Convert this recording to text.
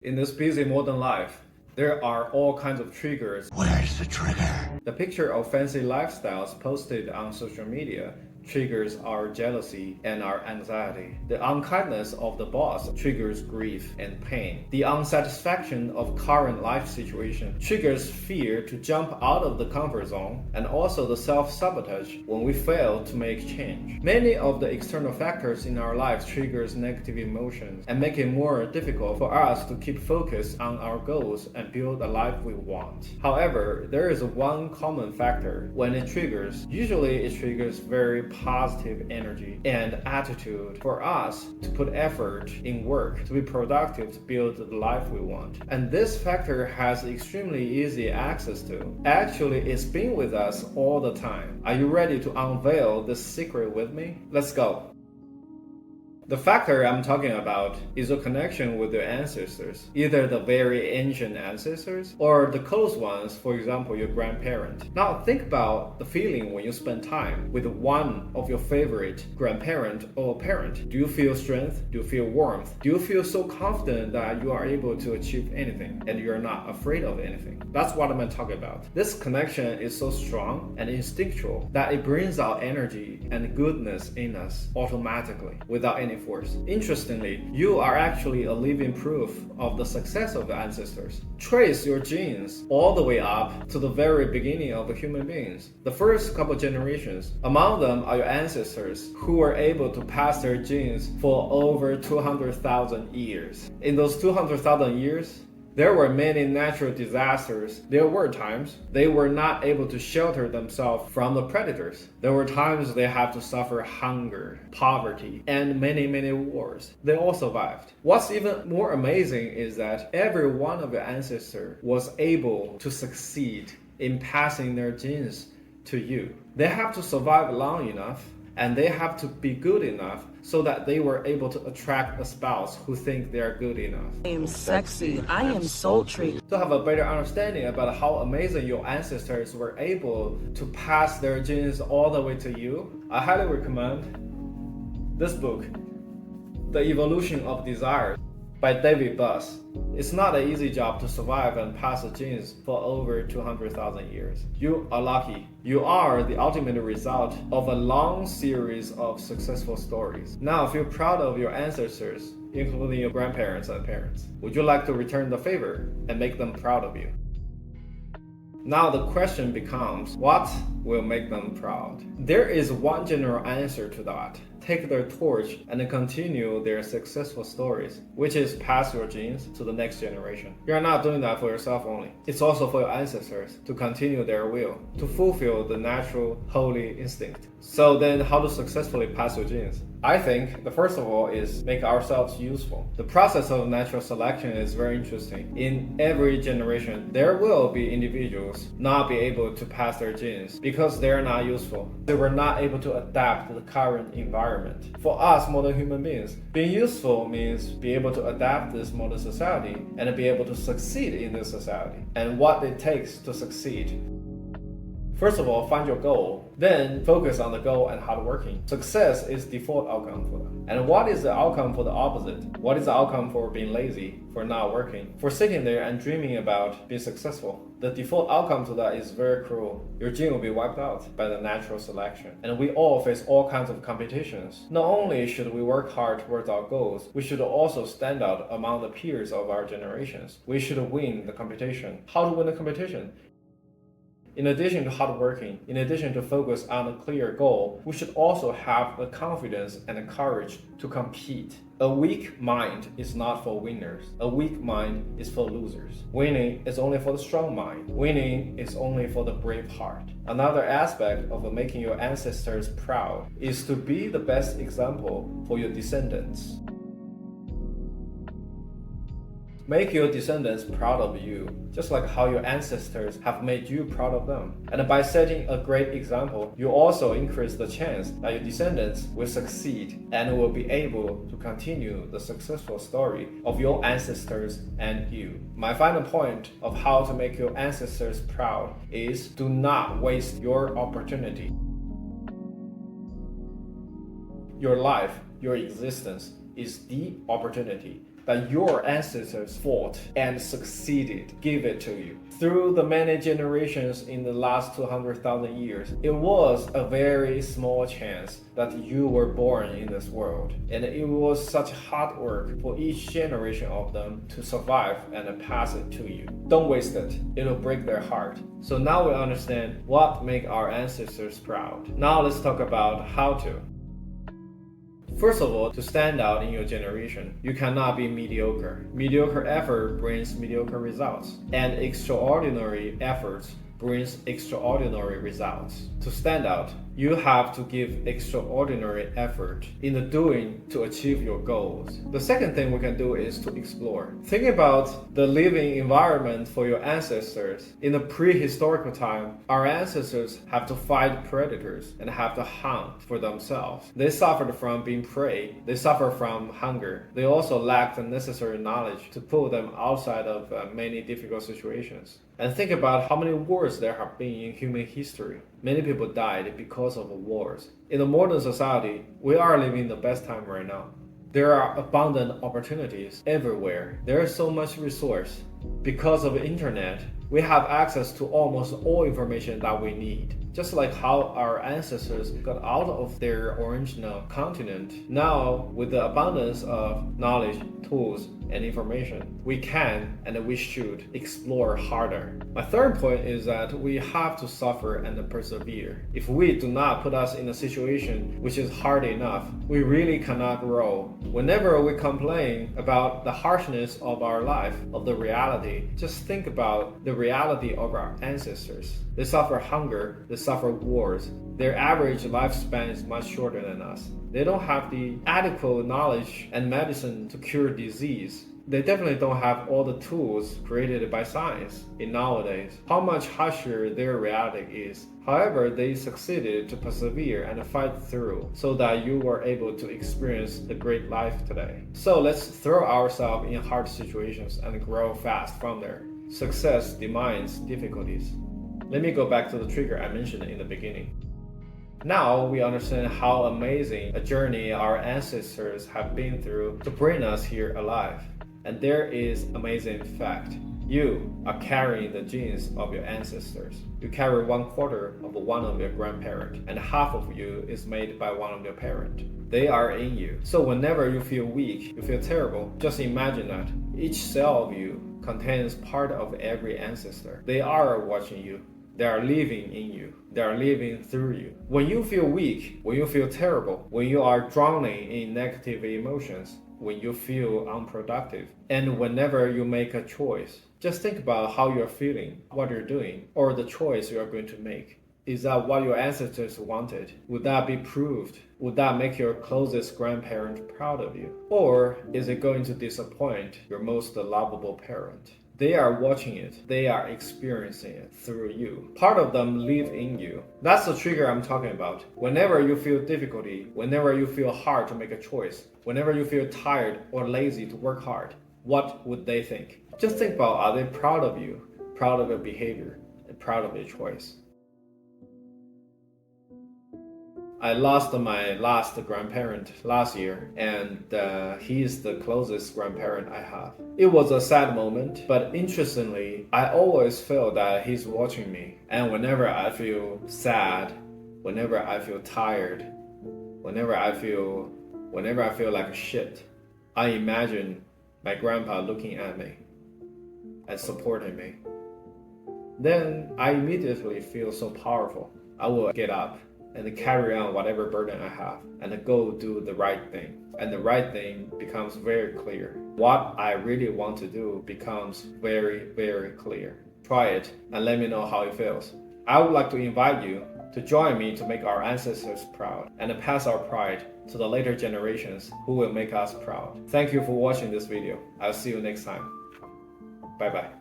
In this busy modern life, there are all kinds of triggers. Where's the trigger? The picture of fancy lifestyles posted on social media triggers our jealousy and our anxiety. The unkindness of the boss triggers grief and pain. The unsatisfaction of current life situation triggers fear to jump out of the comfort zone, and also the self-sabotage when we fail to make change. Many of the external factors in our lives triggers negative emotions and make it more difficult for us to keep focused on our goals and build a life we want. However, there is one common factor when it triggers. Usually it triggers very positive energy and attitude for us to put effort in work to be productive to build the life we want. And this factor has extremely easy access to. Actually, it's been with us all the time. Are you ready to unveil this secret with me? Let's go. The factor I'm talking about is a connection with your ancestors, either the very ancient ancestors or the close ones, for example, your grandparent. Now think about the feeling when you spend time with one of your favorite grandparent or parent. Do you feel strength? Do you feel warmth? Do you feel so confident that you are able to achieve anything and you're not afraid of anything? That's what I'm talking about. This connection is so strong and instinctual that it brings out energy and goodness in us automatically without any force. Interestingly, you are actually a living proof of the success of the ancestors. Trace your genes all the way up to the very beginning of the human beings, the first couple generations. Among them are your ancestors who were able to pass their genes for over 200,000 years. In those 200,000 years, there were many natural disasters. There were times they were not able to shelter themselves from the predators. There were times they had to suffer hunger, poverty, and many wars. They all survived. What's even more amazing is that every one of your ancestors was able to succeed in passing their genes to you. They have to survive long enough and they have to be good enough so that they were able to attract a spouse who think they are good enough. I am sexy. I am sultry. To have a better understanding about how amazing your ancestors were able to pass their genes all the way to you, I highly recommend this book, The Evolution of Desire by David Buss. It's not an easy job to survive and pass the genes for over 200,000 years. You are lucky. You are the ultimate result of a long series of successful stories. Now feel proud of your ancestors, including your grandparents and parents. Would you like to return the favor and make them proud of you? Now the question becomes, what will make them proud? There is one general answer to that. Take their torch and continue their successful stories, which is pass your genes to the next generation. You're not doing that for yourself only. It's also for your ancestors to continue their will, to fulfill the natural, holy instinct. So then how to successfully pass your genes? I think the first of all is make ourselves useful. The process of natural selection is very interesting. In every generation, there will be individuals not be able to pass their genes because they are not useful. They were not able to adapt to the current environment. For us modern human beings, being useful means be able to adapt this modern society and be able to succeed in this society and what it takes to succeed. First of all, find your goal, then focus on the goal and hard working. Success is default outcome for them. And what is the outcome for the opposite? What is the outcome for being lazy, for not working, for sitting there and dreaming about being successful? The default outcome to that is very cruel. Your gene will be wiped out by the natural selection. And we all face all kinds of competitions. Not only should we work hard towards our goals, we should also stand out among the peers of our generations. We should win the competition. How to win the competition? In addition to hard working, in addition to focus on a clear goal, we should also have the confidence and the courage to compete. A weak mind is not for winners. A weak mind is for losers. Winning is only for the strong mind. Winning is only for the brave heart. Another aspect of making your ancestors proud is to be the best example for your descendants. Make your descendants proud of you, just like how your ancestors have made you proud of them. And by setting a great example, you also increase the chance that your descendants will succeed and will be able to continue the successful story of your ancestors and you. My final point of how to make your ancestors proud is do not waste your opportunity. Your life, your existence is the opportunity that your ancestors fought and succeeded, give it to you. Through the many generations in the last 200,000 years, it was a very small chance that you were born in this world. And it was such hard work for each generation of them to survive and pass it to you. Don't waste it. It'll break their heart. So now we understand what makes our ancestors proud. Now let's talk about how to. First of all, to stand out in your generation, you cannot be mediocre. Mediocre effort brings mediocre results, and extraordinary efforts brings extraordinary results. To stand out, you have to give extraordinary effort in the doing to achieve your goals. The second thing we can do is to explore. Think about the living environment for your ancestors. In the prehistorical time, our ancestors have to fight predators and have to hunt for themselves. They suffered from being prey. They suffered from hunger. They also lacked the necessary knowledge to pull them outside of many difficult situations. And think about how many wars there have been in human history. Many people died because of wars. In the modern society, we are living the best time right now. There are abundant opportunities everywhere. There is so much resource. Because of the internet, we have access to almost all information that we need. Just like how our ancestors got out of their original continent, now with the abundance of knowledge, tools, and information, we can and we should explore harder. My third point is that we have to suffer and persevere. If we do not put us in a situation which is hard enough, we really cannot grow. Whenever we complain about the harshness of our life, of the reality, just think about the reality of our ancestors. They suffer hunger, they suffer wars. Their average lifespan is much shorter than us. They don't have the adequate knowledge and medicine to cure disease. They definitely don't have all the tools created by science in nowadays. How much harsher their reality is. However, they succeeded to persevere and fight through so that you were able to experience the great life today. So let's throw ourselves in hard situations and grow fast from there. Success demands difficulties. Let me go back to the trigger I mentioned in the beginning. Now we understand how amazing a journey our ancestors have been through to bring us here alive. And there is amazing fact. You are carrying the genes of your ancestors. You carry 1/4 of one of your grandparents, and half of you is made by one of your parents. They are in you. So whenever you feel weak, you feel terrible, just imagine that each cell of you contains part of every ancestor. They are watching you. They are living in you. They are living through you. When you feel weak, when you feel terrible, when you are drowning in negative emotions, when you feel unproductive, and whenever you make a choice, just think about how you're feeling, what you're doing, or the choice you are going to make. Is that what your ancestors wanted? Would that be proved? Would that make your closest grandparent proud of you? Or is it going to disappoint your most lovable parent? They are watching it. They are experiencing it through you. Part of them live in you. That's the trigger I'm talking about. Whenever you feel difficulty, whenever you feel hard to make a choice, whenever you feel tired or lazy to work hard, what would they think? Just think about, are they proud of you, proud of your behavior, and proud of your choice? I lost my last grandparent last year, and he is the closest grandparent I have. It was a sad moment, but interestingly, I always feel that he's watching me. And whenever I feel sad, whenever I feel tired, whenever I feel like shit, I imagine my grandpa looking at me and supporting me. Then I immediately feel so powerful. I will get up and carry on whatever burden I have and go do the right thing. And the right thing becomes very clear. What I really want to do becomes very, very clear. Try it and let me know how it feels. I would like to invite you to join me to make our ancestors proud and pass our pride to the later generations who will make us proud. Thank you for watching this video. I'll see you next time. Bye bye.